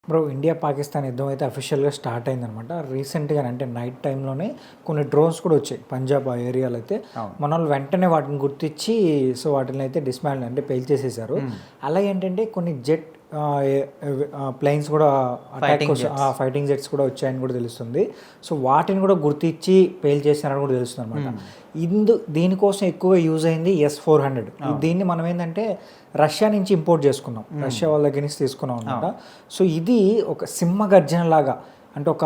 Bro, India Pakistan యుద్ధం అయితే అఫీషియల్గా స్టార్ట్ అయిందనమాట. రీసెంట్గా అంటే నైట్ టైంలోనే కొన్ని డ్రోన్స్ కూడా వచ్చాయి పంజాబ్ ఆ ఏరియాలో అయితే. మన వాళ్ళు వెంటనే వాటిని గుర్తించి సో వాటిని అయితే డిస్మాండిల్ అంటే పేల్చేసేసారు. అలా ఏంటంటే కొన్ని జెట్ ప్లేన్స్ కూడా అటాక్ ఫైటింగ్ జెట్స్ కూడా వచ్చాయని కూడా తెలుస్తుంది. సో వాటిని కూడా గుర్తించి పేల్చేసారని కూడా తెలుస్తుంది అనమాట. దీనికోసం ఎక్కువ యూజ్ అయింది S-400. దీన్ని మనం ఏంటంటే రష్యా నుంచి ఇంపోర్ట్ చేసుకున్నాం, రష్యా వాళ్ళ దగ్గర నుంచి తీసుకున్నాం అనమాట. సో ఇది ఒక సింహ గర్జన లాగా, అంటే ఒక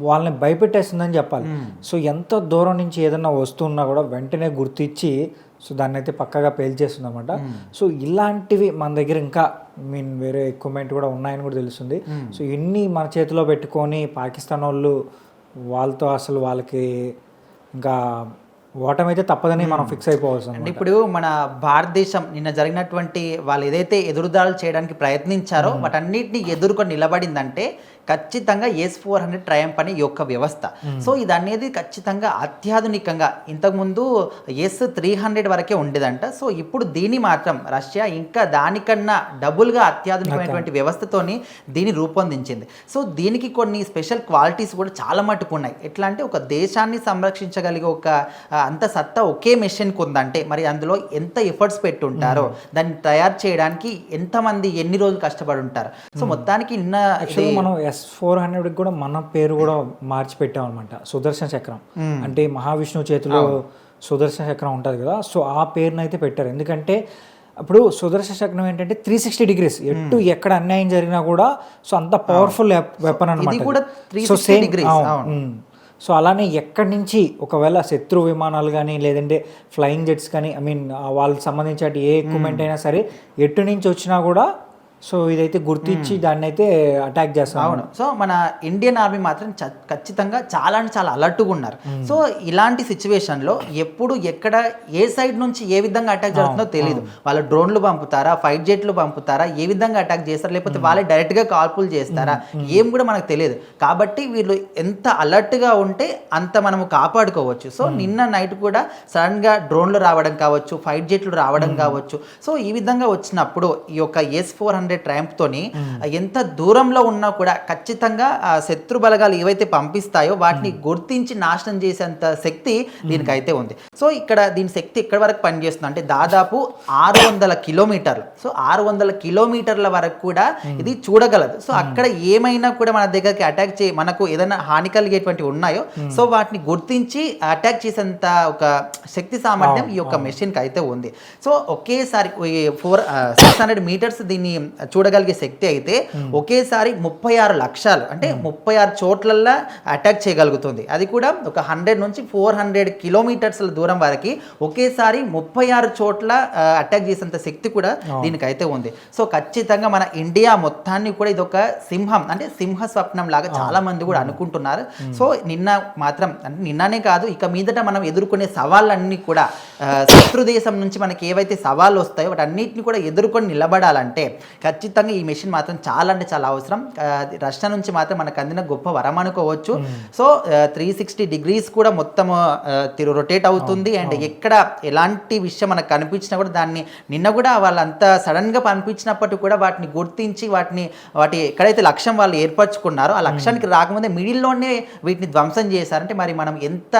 వాళ్ళని భయపెట్టేస్తుందని చెప్పాలి. సో ఎంత దూరం నుంచి ఏదన్నా వస్తున్నా కూడా వెంటనే గుర్తించి సో దాన్ని అయితే పక్కగా పేల్చేస్తుంది అనమాట. సో ఇలాంటివి మన దగ్గర ఇంకా వేరే ఎక్విప్మెంట్ కూడా ఉన్నాయని కూడా తెలుస్తుంది. సో ఇన్ని మన చేతిలో పెట్టుకొని పాకిస్తాన్ వాళ్ళతో అసలు వాళ్ళకి ఇంకా ఓటమైతే తప్పదని మనం ఫిక్స్ అయిపోవాల్సి. అంటే ఇప్పుడు మన భారతదేశం నిన్న జరిగినటువంటి వాళ్ళు ఏదైతే ఎదురుదాడులు చేయడానికి ప్రయత్నించారో వాటన్నిటిని ఎదుర్కొని నిలబడిందంటే ఖచ్చితంగా S-400 ట్రయంఫ్ అనే యొక్క వ్యవస్థ. సో ఇది అనేది ఖచ్చితంగా అత్యాధునికంగా, ఇంతకుముందు S-300 వరకే ఉండేదంట. సో ఇప్పుడు దీన్ని మాత్రం రష్యా ఇంకా దానికన్నా డబుల్గా అత్యాధునికమైనటువంటి వ్యవస్థతోని దీన్ని రూపొందించింది. సో దీనికి కొన్ని స్పెషల్ క్వాలిటీస్ కూడా చాలా మటుకు ఉన్నాయి. ఎట్లా అంటే ఒక దేశాన్ని సంరక్షించగలిగే ఒక అంత సత్తా ఒకే మెషిన్కి ఉందంటే మరి అందులో ఎంత ఎఫర్ట్స్ పెట్టుంటారో, దాన్ని తయారు చేయడానికి ఎంతమంది ఎన్ని రోజులు కష్టపడి ఉంటారు. సో మొత్తానికి నిన్న మనం S-400 కూడా మన పేరు కూడా మార్చి పెట్టాం అనమాట, సుదర్శన చక్రం. అంటే మహావిష్ణువు చేతిలో సుదర్శన చక్రం ఉంటుంది కదా, సో ఆ పేరును అయితే పెట్టారు. ఎందుకంటే ఇప్పుడు సుదర్శన చక్రం ఏంటంటే 360 డిగ్రీస్ ఎటు ఎక్కడ అన్యాయం జరిగినా కూడా సో అంత పవర్ఫుల్ వెపన్ అనమాట. సో అలానే ఎక్కడి నుంచి ఒకవేళ శత్రు విమానాలు కానీ లేదంటే ఫ్లయింగ్ జెట్స్ కానీ వాళ్ళకి సంబంధించిన ఏ ఎక్విప్మెంట్ అయినా సరే ఎటు నుంచి వచ్చినా కూడా సో ఇదైతే గుర్తించి దాన్ని అయితే అటాక్ చేస్తాం. అవును. సో మన ఇండియన్ ఆర్మీ మాత్రం ఖచ్చితంగా చాలా అంటే చాలా అలర్ట్గా ఉన్నారు. సో ఇలాంటి సిచ్యువేషన్లో ఎప్పుడు ఎక్కడ ఏ సైడ్ నుంచి ఏ విధంగా అటాక్ జరుగుతుందో తెలియదు. వాళ్ళ డ్రోన్లు పంపుతారా, ఫైట్ జెట్లు పంపుతారా, ఏ విధంగా అటాక్ చేస్తారా, లేకపోతే వాళ్ళే డైరెక్ట్గా కాల్పులు చేస్తారా, ఏం కూడా మనకు తెలియదు. కాబట్టి వీళ్ళు ఎంత అలర్ట్గా ఉంటే అంత మనము కాపాడుకోవచ్చు. సో నిన్న నైట్ కూడా సడన్గా డ్రోన్లు రావడం కావచ్చు, ఫైట్ జెట్లు రావడం కావచ్చు. సో ఈ విధంగా వచ్చినప్పుడు ఈ యొక్క S-400 ట్రయంఫ్తోని ఎంత దూరంలో ఉన్నా కూడా ఖచ్చితంగా శత్రు బలగాలు ఏవైతే పంపిస్తాయో వాటిని గుర్తించి నాశనం చేసేంత శక్తి దీనికైతే ఉంది. సో ఇక్కడ దీని శక్తి ఎక్కడి వరకు పనిచేస్తుంది అంటే దాదాపు 600 కిలోమీటర్లు. సో 600 కిలోమీటర్ల వరకు కూడా ఇది చూడగలదు. సో అక్కడ ఏమైనా కూడా మన దగ్గరికి అటాక్ మనకు ఏదైనా హాని కలిగేటువంటివి ఉన్నాయో సో వాటిని గుర్తించి అటాక్ చేసేంత ఒక శక్తి సామర్థ్యం ఈ యొక్క మెషిన్కి అయితే ఉంది. సో ఒకేసారి 600 మీటర్స్ దీన్ని చూడగలిగే శక్తి అయితే ఒకేసారి 36 లక్షలు అంటే 36 చోట్లల్లో అటాక్ చేయగలుగుతుంది. అది కూడా ఒక 100 నుంచి 400 కిలోమీటర్స్ల దూరం వరకు ఒకేసారి 36 చోట్ల అటాక్ చేసేంత శక్తి కూడా దీనికైతే ఉంది. సో ఖచ్చితంగా మన ఇండియా మొత్తాన్ని కూడా ఇది ఒక సింహం అంటే సింహ స్వప్నం లాగా చాలా మంది కూడా అనుకుంటున్నారు. సో నిన్న మాత్రం అంటే నిన్ననే కాదు ఇక మీదట మనం ఎదుర్కొనే సవాళ్ళన్నీ కూడా శత్రు దేశం నుంచి మనకి ఏవైతే సవాళ్ళు వస్తాయో వాటన్నిటిని కూడా ఎదుర్కొని నిలబడాలంటే ఖచ్చితంగా ఈ మెషిన్ మాత్రం చాలా అంటే చాలా అవసరం. రష్యా నుంచి మాత్రం మనకు అందిన గొప్ప వరం అనుకోవచ్చు. సో 360 డిగ్రీస్ కూడా మొత్తం రొటేట్ అవుతుంది. అండ్ ఎక్కడ ఎలాంటి విషయం మనకు కనిపించినా కూడా దాన్ని నిన్న కూడా వాళ్ళంతా సడన్గా పంపించినప్పటికీ కూడా వాటిని గుర్తించి వాటి ఎక్కడైతే లక్ష్యం వాళ్ళు ఏర్పరచుకున్నారో ఆ లక్ష్యానికి రాకముందే మిడిల్లోనే వీటిని ధ్వంసం చేశారంటే మరి మనం ఎంత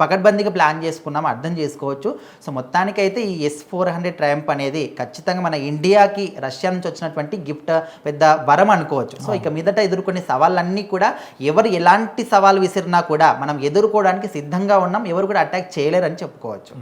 పకడ్బందీగా ప్లాన్ చేసుకున్నామో అర్థం చేసుకోవచ్చు. సో మొత్తానికైతే ఈ S-400 ట్రయంఫ్ అనేది ఖచ్చితంగా మన ఇండియాకి రష్యా నుంచి వచ్చినటువంటి గిఫ్ట్, పెద్ద వరం అనుకోవచ్చు. సో ఇక మీదట ఎదుర్కొనే సవాళ్ళన్నీ కూడా ఎవరు ఎలాంటి సవాల్ విసిరినా కూడా మనం ఎదుర్కోవడానికి సిద్ధంగా ఉన్నాం. ఎవరు కూడా అటాక్ చేయలేరని చెప్పుకోవచ్చు.